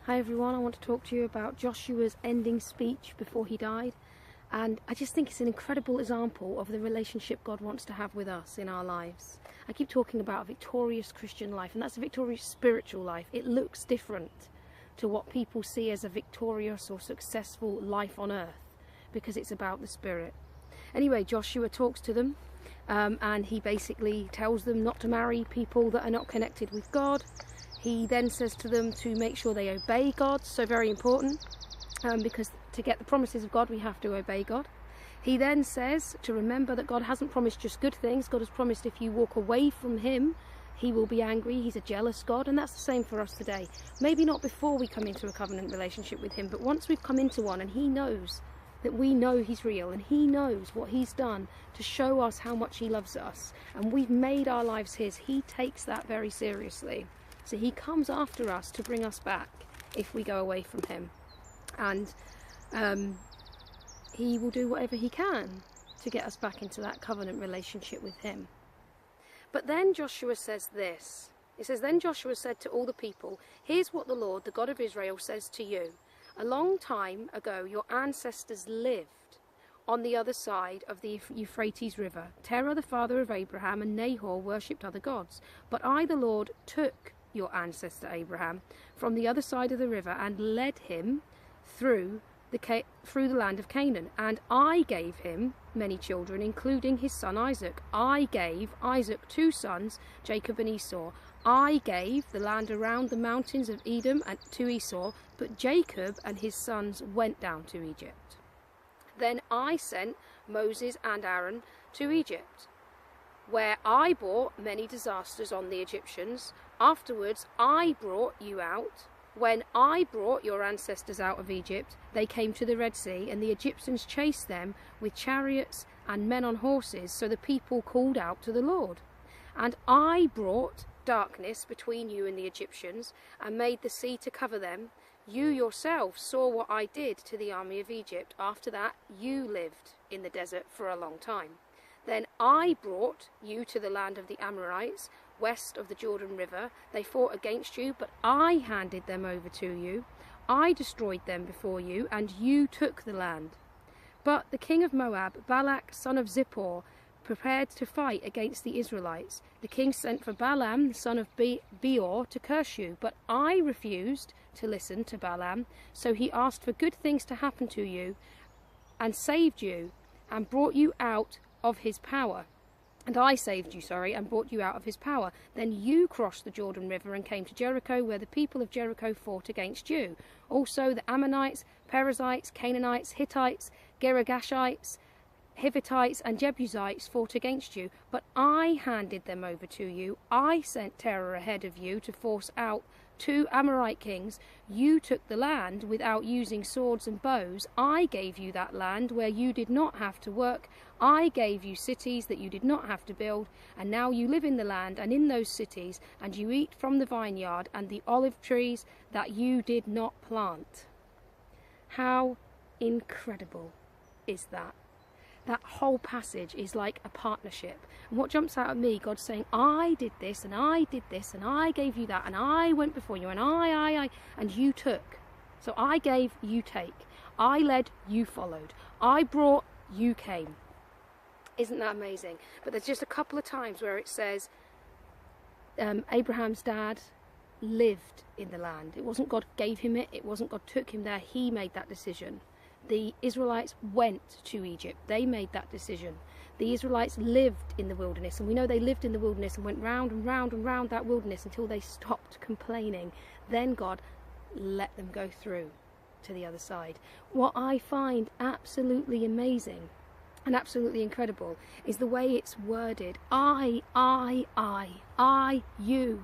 Hi everyone, I want to talk to you about Joshua's ending speech before he died, and I just think it's an incredible example of the relationship God wants to have with us in our lives. I keep talking about a victorious Christian life, and that's a victorious spiritual life. It looks different to what people see as a victorious or successful life on earth because it's about the Spirit. Anyway, Joshua talks to them and he basically tells them not to marry people that are not connected with God. He then says to them to make sure they obey God, so very important, because to get the promises of God we have to obey God. He then says to remember that God hasn't promised just good things. God has promised if you walk away from him, he will be angry. He's a jealous God, and that's the same for us today. Maybe not before we come into a covenant relationship with him, but once we've come into one and he knows that we know he's real and he knows what he's done to show us how much he loves us, and we've made our lives his, he takes that very seriously. So he comes after us to bring us back if we go away from him. And he will do whatever he can to get us back into that covenant relationship with him. But then Joshua says this. It says, "Then Joshua said to all the people, 'Here's what the Lord, the God of Israel, says to you. A long time ago your ancestors lived on the other side of the Euphrates River. Terah, the father of Abraham, and Nahor worshipped other gods. But I, the Lord, took your ancestor Abraham from the other side of the river and led him through the land of Canaan, and I gave him many children, including his son Isaac. I gave Isaac 2 sons, Jacob and Esau. I gave the land around the mountains of Edom to Esau, but Jacob and his sons went down to Egypt. Then I sent Moses and Aaron to Egypt, where I brought many disasters on the Egyptians. Afterwards I brought you out. When I brought your ancestors out of Egypt, they came to the Red Sea, and the Egyptians chased them with chariots and men on horses, so the people called out to the Lord. And I brought darkness between you and the Egyptians, and made the sea to cover them. You yourselves saw what I did to the army of Egypt. After that, you lived in the desert for a long time. Then I brought you to the land of the Amorites, west of the Jordan River. They fought against you, but I handed them over to you. I destroyed them before you, and you took the land. But the king of Moab, Balak, son of Zippor, prepared to fight against the Israelites. The king sent for Balaam, the son of Beor, to curse you, but I refused to listen to Balaam. So he asked for good things to happen to you, and saved you, and brought you out of his power. And I saved you, and brought you out of his power. Then you crossed the Jordan River and came to Jericho, where the people of Jericho fought against you. Also the Ammonites, Perizzites, Canaanites, Hittites, Girgashites, Hivitites and Jebusites fought against you, but I handed them over to you. I sent terror ahead of you to force out 2 Amorite kings. You took the land without using swords and bows. I gave you that land where you did not have to work. I gave you cities that you did not have to build, and now you live in the land and in those cities, and you eat from the vineyard and the olive trees that you did not plant.'" How incredible is that? That whole passage is like a partnership. And what jumps out at me, God's saying, I did this, and I did this, and I gave you that, and I went before you, and I, and you took. So I gave, you take. I led, you followed. I brought, you came. Isn't that amazing? But there's just a couple of times where it says Abraham's dad lived in the land. It wasn't God gave him it. It wasn't God took him there. He made that decision. The Israelites went to Egypt. They made that decision. The Israelites lived in the wilderness, and we know they lived in the wilderness and went round and round and round that wilderness until they stopped complaining. Then God let them go through to the other side. What I find absolutely amazing and absolutely incredible is the way it's worded. I, you,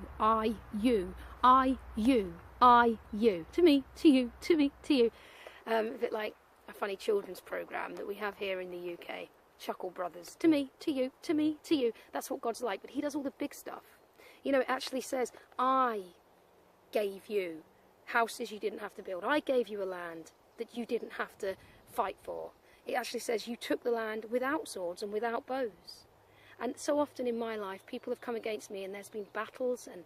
you. To me, to you, to me, to you. A bit like a funny children's programme that we have here in the UK. Chuckle Brothers. To me, to you, to me, to you. That's what God's like, but he does all the big stuff. You know, it actually says, I gave you houses you didn't have to build. I gave you a land that you didn't have to fight for. It actually says you took the land without swords and without bows. And so often in my life, people have come against me and there's been battles and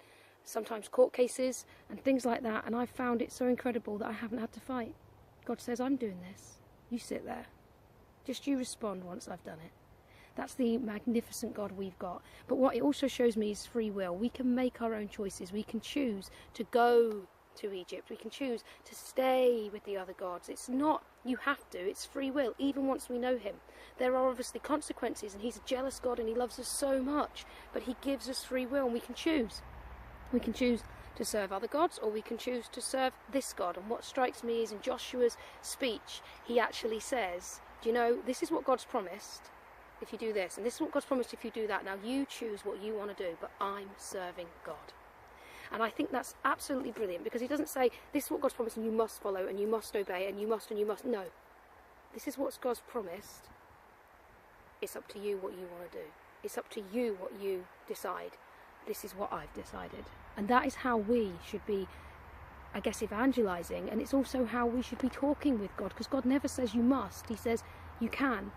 sometimes court cases and things like that, and I've found it so incredible that I haven't had to fight. God says, I'm doing this. You sit there. Just you respond once I've done it. That's the magnificent God we've got. But what it also shows me is free will. We can make our own choices. We can choose to go to Egypt. We can choose to stay with the other gods. It's not you have to. It's free will, even once we know him. There are obviously consequences, and he's a jealous God and he loves us so much. But he gives us free will, and we can choose. We can choose to serve other gods, or we can choose to serve this God. And what strikes me is in Joshua's speech, he actually says, do you know, this is what God's promised if you do this, and this is what God's promised if you do that. Now you choose what you want to do, but I'm serving God. And I think that's absolutely brilliant, because he doesn't say, this is what God's promised and you must follow and you must obey and you must and you must. No. This is what God's promised. It's up to you what you want to do. It's up to you what you decide. This is what I've decided. And that is how we should be, I guess, evangelizing. And it's also how we should be talking with God, because God never says you must. He says you can.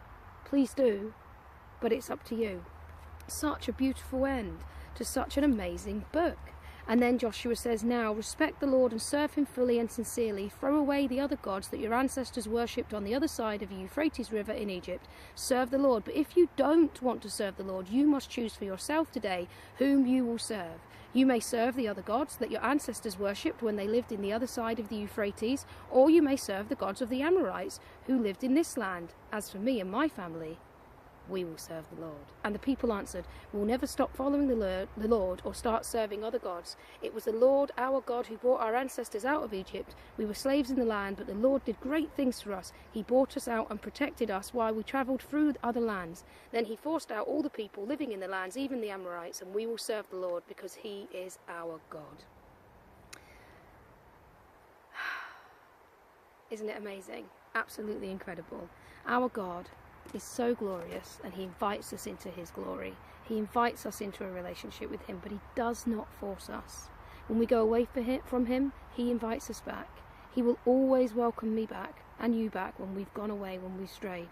Please do. But it's up to you. Such a beautiful end to such an amazing book. And then Joshua says, now respect the Lord and serve him fully and sincerely. Throw away the other gods that your ancestors worshipped on the other side of the Euphrates River in Egypt. Serve the Lord. But if you don't want to serve the Lord, you must choose for yourself today whom you will serve. You may serve the other gods that your ancestors worshipped when they lived in the other side of the Euphrates, or you may serve the gods of the Amorites who lived in this land. As for me and my family, we will serve the Lord. And the people answered, we will never stop following the Lord or start serving other gods. It was the Lord our God who brought our ancestors out of Egypt. We were slaves in the land, but the Lord did great things for us. He brought us out and protected us while we travelled through other lands. Then he forced out all the people living in the lands, even the Amorites, and we will serve the Lord because he is our God. Isn't it amazing? Absolutely incredible. Our God is so glorious, and he invites us into his glory. He invites us into a relationship with him, but he does not force us. When we go away from him, he invites us back. He will always welcome me back and you back when we've gone away, when we've strayed.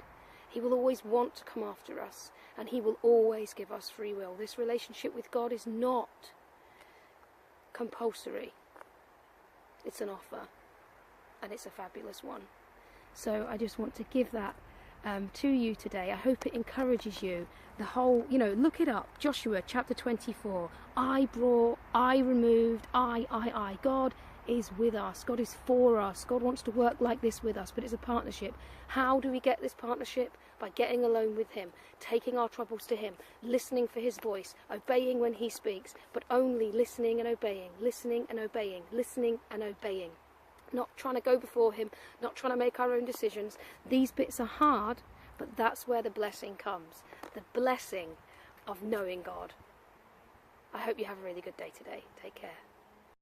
He will always want to come after us, and he will always give us free will. This relationship with God is not compulsory. It's an offer, and it's a fabulous one. So I just want to give that to you today. I hope it encourages you. The whole, look it up. Joshua chapter 24. I brought, I removed, I. God is with us. God is for us. God wants to work like this with us, but it's a partnership. How do we get this partnership? By getting alone with him, taking our troubles to him, listening for his voice, obeying when he speaks, but only listening and obeying, listening and obeying, listening and obeying. Not trying to go before him, not trying to make our own decisions. These bits are hard, but that's where the blessing comes. The blessing of knowing God. I hope you have a really good day today. Take care.